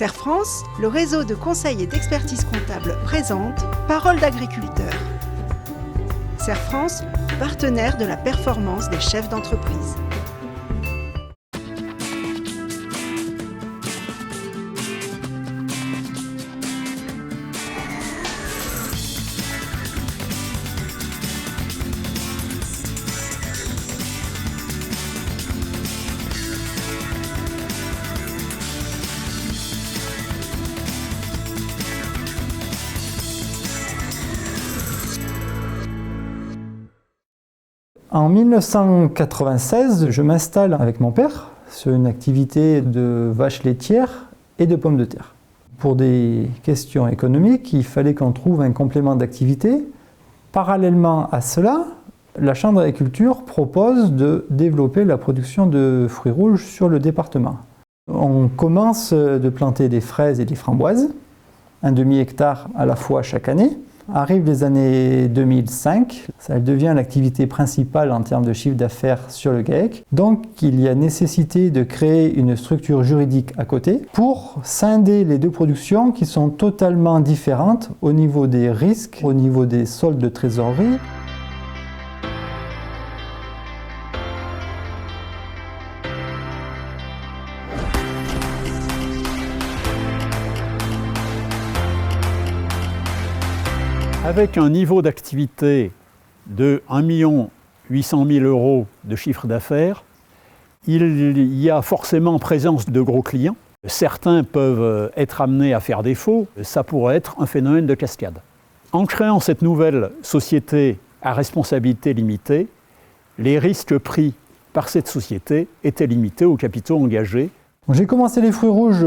Serre France, le réseau de conseil et d'expertise comptable présente Parole d'agriculteur. Serre France, partenaire de la performance des chefs d'entreprise. En 1996, je m'installe avec mon père sur une activité de vaches laitières et de pommes de terre. Pour des questions économiques, il fallait qu'on trouve un complément d'activité. Parallèlement à cela, la Chambre d'agriculture propose de développer la production de fruits rouges sur le département. On commence de planter des fraises et des framboises, un demi-hectare à la fois chaque année. Arrivent les années 2005, ça devient l'activité principale en termes de chiffre d'affaires sur le GAEC. Donc il y a nécessité de créer une structure juridique à côté pour scinder les deux productions qui sont totalement différentes au niveau des risques, au niveau des soldes de trésorerie. Avec un niveau d'activité de 1 800 000 € de chiffre d'affaires, il y a forcément présence de gros clients. Certains peuvent être amenés à faire défaut. Ça pourrait être un phénomène de cascade. En créant cette nouvelle société à responsabilité limitée, les risques pris par cette société étaient limités aux capitaux engagés. J'ai commencé les fruits rouges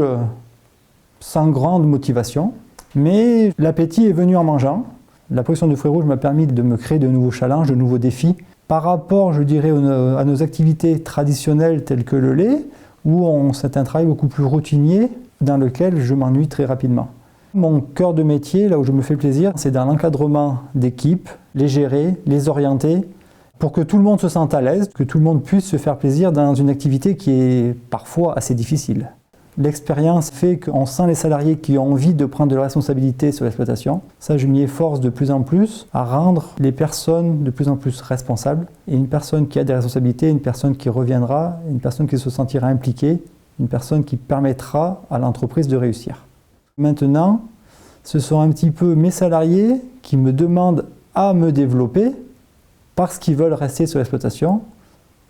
sans grande motivation, mais l'appétit est venu en mangeant. La production de fruits rouges m'a permis de me créer de nouveaux challenges, de nouveaux défis. Par rapport, je dirais, à nos activités traditionnelles telles que le lait, où c'est un travail beaucoup plus routinier, dans lequel je m'ennuie très rapidement. Mon cœur de métier, là où je me fais plaisir, c'est dans l'encadrement d'équipes, les gérer, les orienter, pour que tout le monde se sente à l'aise, que tout le monde puisse se faire plaisir dans une activité qui est parfois assez difficile. L'expérience fait qu'on sent les salariés qui ont envie de prendre de la responsabilité sur l'exploitation. Ça, je m'y efforce de plus en plus à rendre les personnes de plus en plus responsables. Et une personne qui a des responsabilités, une personne qui reviendra, une personne qui se sentira impliquée, une personne qui permettra à l'entreprise de réussir. Maintenant, ce sont un petit peu mes salariés qui me demandent à me développer parce qu'ils veulent rester sur l'exploitation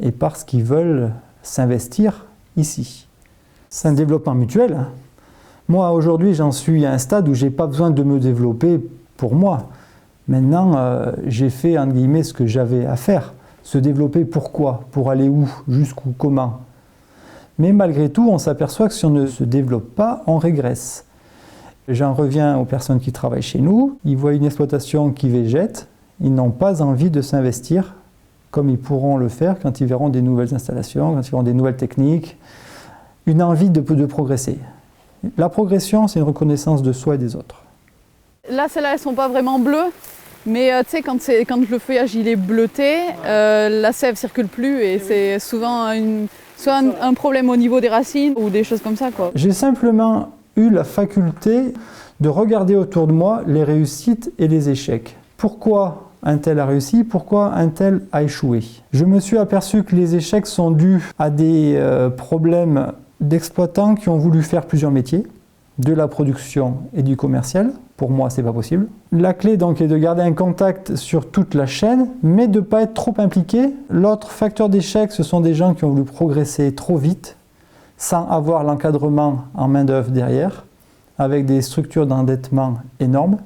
et parce qu'ils veulent s'investir ici. C'est un développement mutuel. Moi, aujourd'hui, j'en suis à un stade où je n'ai pas besoin de me développer pour moi. Maintenant, j'ai fait, entre guillemets, ce que j'avais à faire. Se développer pourquoi? Pour aller où? Jusqu'où? Comment? Mais malgré tout, on s'aperçoit que si on ne se développe pas, on régresse. J'en reviens aux personnes qui travaillent chez nous. Ils voient une exploitation qui végète. Ils n'ont pas envie de s'investir comme ils pourront le faire quand ils verront des nouvelles installations, quand ils verront des nouvelles techniques. Une envie de progresser. La progression, c'est une reconnaissance de soi et des autres. Là, celles-là, elles ne sont pas vraiment bleues, mais tu sais, quand le feuillage il est bleuté, la sève ne circule plus et c'est souvent soit un problème au niveau des racines ou des choses comme ça, quoi. J'ai simplement eu la faculté de regarder autour de moi les réussites et les échecs. Pourquoi un tel a réussi, pourquoi un tel a échoué? Je me suis aperçu que les échecs sont dus à des problèmes d'exploitants qui ont voulu faire plusieurs métiers, de la production et du commercial. Pour moi, c'est pas possible. La clé donc est de garder un contact sur toute la chaîne, mais de ne pas être trop impliqué. L'autre facteur d'échec, ce sont des gens qui ont voulu progresser trop vite, sans avoir l'encadrement en main-d'œuvre derrière, avec des structures d'endettement énormes,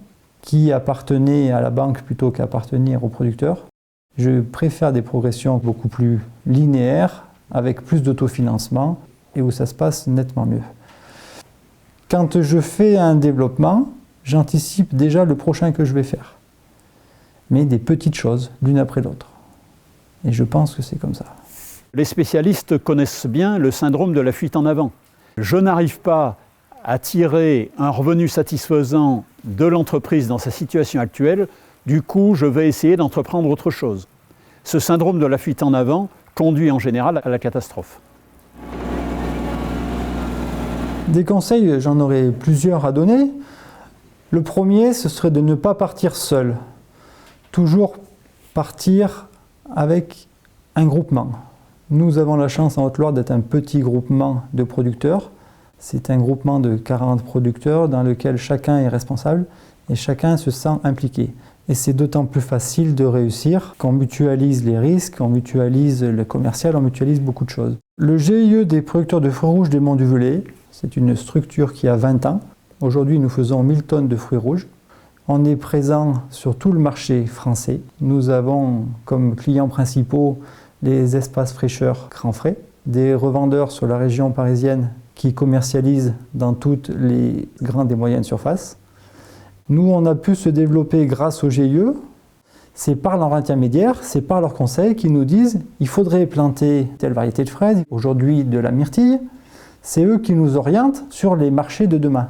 qui appartenaient à la banque plutôt qu'appartenir aux producteurs. Je préfère des progressions beaucoup plus linéaires, avec plus d'autofinancement, et où ça se passe nettement mieux. Quand je fais un développement, j'anticipe déjà le prochain que je vais faire. Mais des petites choses, l'une après l'autre. Et je pense que c'est comme ça. Les spécialistes connaissent bien le syndrome de la fuite en avant. Je n'arrive pas à tirer un revenu satisfaisant de l'entreprise dans sa situation actuelle, du coup, je vais essayer d'entreprendre autre chose. Ce syndrome de la fuite en avant conduit en général à la catastrophe. Des conseils, j'en aurais plusieurs à donner. Le premier, ce serait de ne pas partir seul. Toujours partir avec un groupement. Nous avons la chance en Haute-Loire d'être un petit groupement de producteurs. C'est un groupement de 40 producteurs dans lequel chacun est responsable et chacun se sent impliqué. Et c'est d'autant plus facile de réussir qu'on mutualise les risques, on mutualise le commercial, on mutualise beaucoup de choses. Le GIE des producteurs de fruits rouges des Monts du Velay, c'est une structure qui a 20 ans. Aujourd'hui, nous faisons 1000 tonnes de fruits rouges. On est présent sur tout le marché français. Nous avons comme clients principaux les espaces fraîcheurs Grand Frais, des revendeurs sur la région parisienne qui commercialisent dans toutes les grandes et moyennes surfaces. Nous, on a pu se développer grâce au GIE. C'est par leur intermédiaire, c'est par leurs conseils qu'ils nous disent il faudrait planter telle variété de fraises, aujourd'hui de la myrtille. C'est eux qui nous orientent sur les marchés de demain.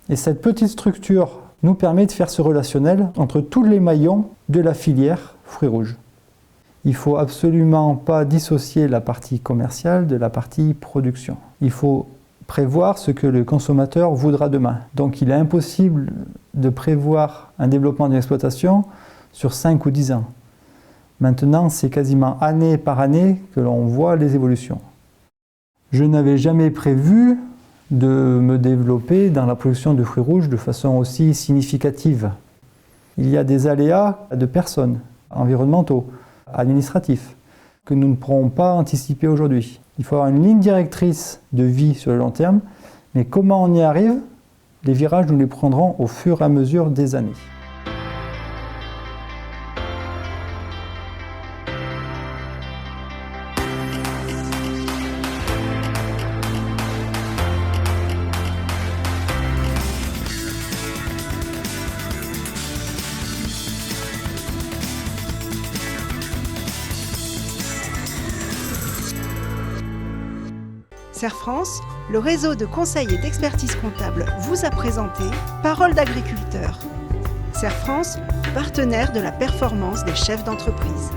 Et cette petite structure nous permet de faire ce relationnel entre tous les maillons de la filière fruits rouges. Il ne faut absolument pas dissocier la partie commerciale de la partie production. Il faut prévoir ce que le consommateur voudra demain. Donc il est impossible de prévoir un développement d'une exploitation sur 5 ou 10 ans. Maintenant, c'est quasiment année par année que l'on voit les évolutions. Je n'avais jamais prévu de me développer dans la production de fruits rouges de façon aussi significative. Il y a des aléas de personnes, environnementaux, administratifs, que nous ne pourrons pas anticiper aujourd'hui. Il faut avoir une ligne directrice de vie sur le long terme, mais comment on y arrive? Les virages, nous les prendrons au fur et à mesure des années. Serre France, le réseau de conseil et d'expertise comptable vous a présenté Parole d'agriculteur. Serre France, partenaire de la performance des chefs d'entreprise.